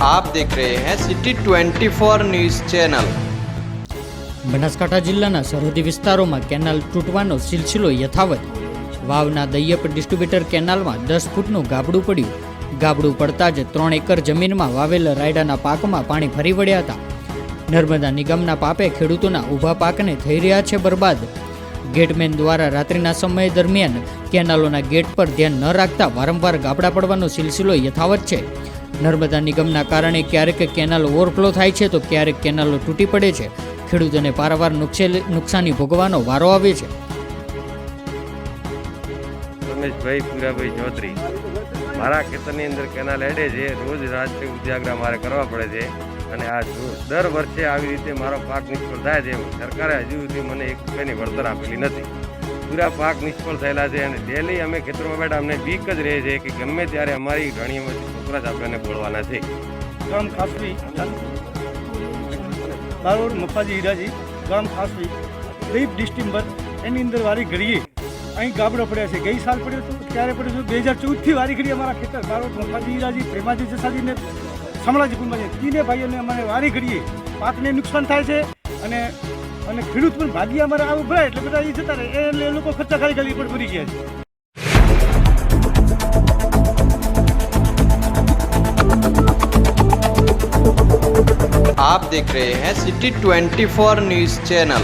आप देख रहे हैं सिटी 24 न्यूज़ चैनल। બનાસકાંઠા જિલ્લાના સરહદી વિસ્તારોમાં કેનાલ તૂટવાનો સિલસિલો યથાવત। વાવના દૈયપ ડિસ્ટ્રીબ્યુટર કેનાલમાં 10 ફૂટનું ગાબડું પડ્યું। ગાબડું પડતા જ 3 એકર જમીનમાં વાવેલ રાયડાના પાકમાં પાણી ફરી વળ્યા હતા। નર્મદા નિગમના પાપે ખેડૂતોના ઊભા પાકને થઈ રહ્યા છે બરબાદ। ગેટમેન દ્વારા રાત્રિના સમય દરમિયાન કેનાલોના ગેટ પર ધ્યાન ન રાખતા વારંવાર ગાબડા પડવાનો સિલસિલો યથાવત છે। નર્મદા નિગમના કારણે ક્યારેક કેનાલ ઓવરફ્લો થાય છે તો ક્યારેક કેનાલો તૂટી પડે છે। ખેડૂતોને પારાવાર નુકસાની ભોગવવાનો વારો આવે છે। રમેશભાઈ પુરાભાઈ ચૌધરી, મારા ખેતરની અંદર કેનાલ હેડે છે। રોજ રાત્રે ઉજાગરા મારે કરવા પડે છે અને આ દર વર્ષે આવી રીતે મારો પાક નિષ્ફળ થાય છે। સરકારે હજુ સુધી મને 1 રૂપિયાની વળતર આપેલી નથી। પૂરા પાક નિષ્ફળ થયેલા છે અને ડેલી અમે ખેતરમાં બેઠા અમને બીક જ રહે છે કે ગમે ત્યારે અમારી ઘણીમાંથી છોકરા જ આપણને બોલવાના છે। ગામ ખાસવી, મારું મફાજી હીરાજી, ગામ ખાસવી, દીપ ડિસ્ટિમ્બર, એની અંદર વારી ઘડીએ અહીં ગાબડો પડ્યા છે। ગઈ સાલ પડ્યો હતો, ત્યારે પડ્યો હતો 2014થી વારી ઘડીએ અમારા ખેતર, મારો મફાજી હીરાજી, પ્રેમાજી જસાજીને સમલાજી કુંભાજી, તીને ભાઈઓને અમારે વારી ઘડીએ પાકને નુકસાન થાય છે અને ખેડૂત પણ ભાગ્ય અમારે આવું ભરાય એટલે બધા એ જતા રહે, એટલે એ લોકો ખર્ચા ખાલી પણ ભરી ગયા છે। आप देख रहे हैं सिटी 24 न्यूज़ चैनल।